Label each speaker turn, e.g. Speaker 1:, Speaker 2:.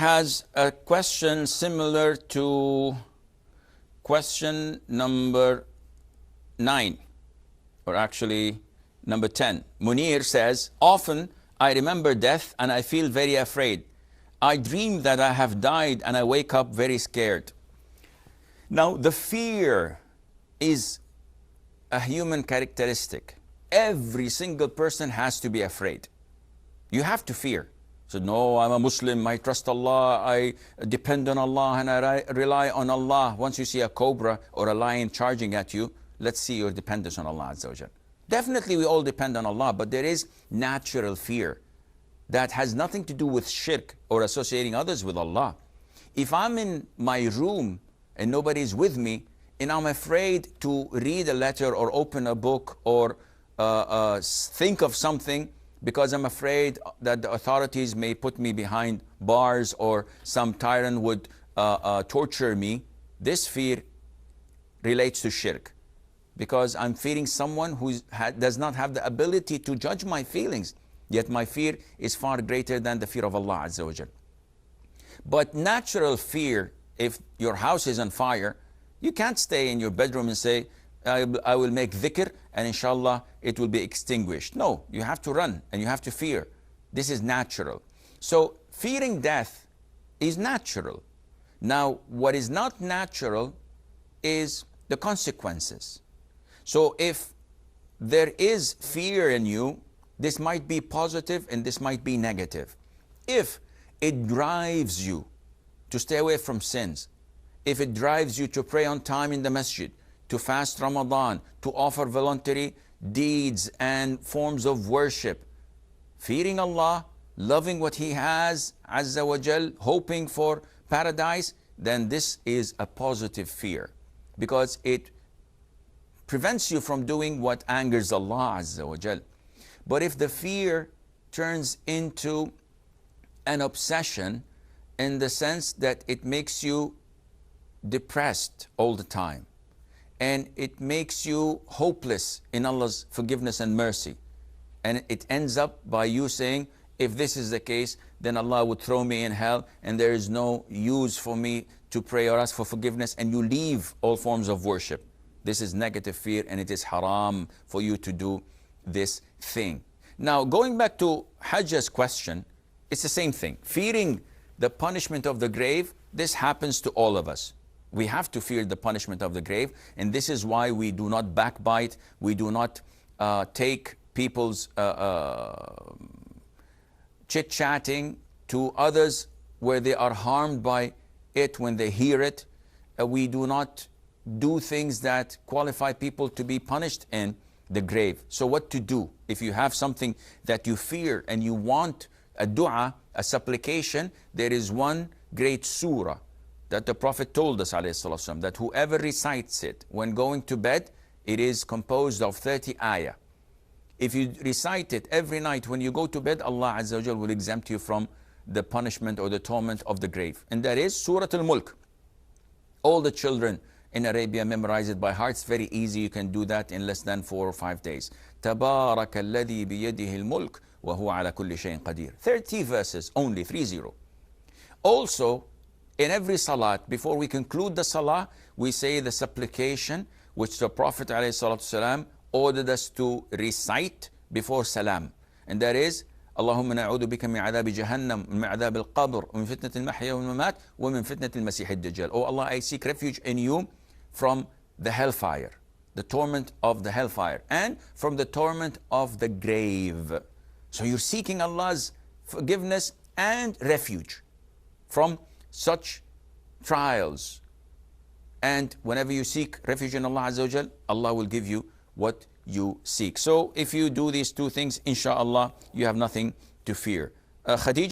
Speaker 1: has a question similar to question number 9, or actually number 10. Munir says, often I remember death and I feel very afraid. I dream that I have died and I wake up very scared. Now, the fear is a human characteristic. Every single person has to be afraid. You have to fear. So, no, I'm a Muslim, I trust Allah, I depend on Allah, and I rely on Allah. Once you see a cobra or a lion charging at you, let's see your dependence on Allah Azza wa Jal. Definitely we all depend on Allah, but there is natural fear that has nothing to do with shirk or associating others with Allah. If I'm in my room and nobody's with me, and I'm afraid to read a letter or open a book or think of something, because I'm afraid that the authorities may put me behind bars or some tyrant would torture me, this fear relates to shirk. Because I'm fearing someone who does not have the ability to judge my feelings. Yet my fear is far greater than the fear of Allah Azza wa Jal. But natural fear, if your house is on fire, you can't stay in your bedroom and say, I will make dhikr and inshallah it will be extinguished. No, you have to run and you have to fear. This is natural. So fearing death is natural. Now, what is not natural is the consequences. So if there is fear in you, this might be positive and this might be negative. If it drives you to stay away from sins, if it drives you to pray on time in the masjid, to fast Ramadan, to offer voluntary deeds and forms of worship, fearing Allah, loving what He has, Azza wa Jal, hoping for paradise, then this is a positive fear, because it prevents you from doing what angers Allah Azza wa Jal. But if the fear turns into an obsession in the sense that it makes you depressed all the time, and it makes you hopeless in Allah's forgiveness and mercy, and it ends up by you saying, if this is the case, then Allah would throw me in hell and there is no use for me to pray or ask for forgiveness, and you leave all forms of worship. This is negative fear, and it is haram for you to do this thing. Now, going back to Hajjah's question, it's the same thing. Fearing the punishment of the grave, this happens to all of us. We have to fear the punishment of the grave, and this is why we do not backbite, we do not take people's chit-chatting to others where they are harmed by it when they hear it. We do not do things that qualify people to be punished in the grave. So what to do? If you have something that you fear and you want a dua, a supplication, there is one great surah that the Prophet told us, ﷺ, that whoever recites it when going to bed, it is composed of 30 ayah. If you recite it every night when you go to bed, Allah Azza wa Jal will exempt you from the punishment or the torment of the grave. And that is Surah Al-Mulk. All the children in Arabia memorize it by heart. It's very easy. You can do that in less than 4 or 5 days. تَبَارَكَ الَّذِي بِيَدِهِ الْمُلْكُ وَهُوَ عَلَى كُلِّ شَيْءٍ قَدِيرٌ. 30 verses only, 30. Also, in every salat, before we conclude the salah, we say the supplication which the Prophet ﷺ ordered us to recite before salam. And that is, اللهم نعوذ بك من عذاب جهنم ومن عذاب القبر ومن فتنة المحيا والممات ومن فتنة المسيح الدجال. Oh Allah, I seek refuge in you from the hellfire, the torment of the hellfire, and from the torment of the grave. So you're seeking Allah's forgiveness and refuge from such trials. And whenever you seek refuge in Allah Azza wa Jal, Allah will give you what you seek. So if you do these two things, inshallah, you have nothing to fear. Khadija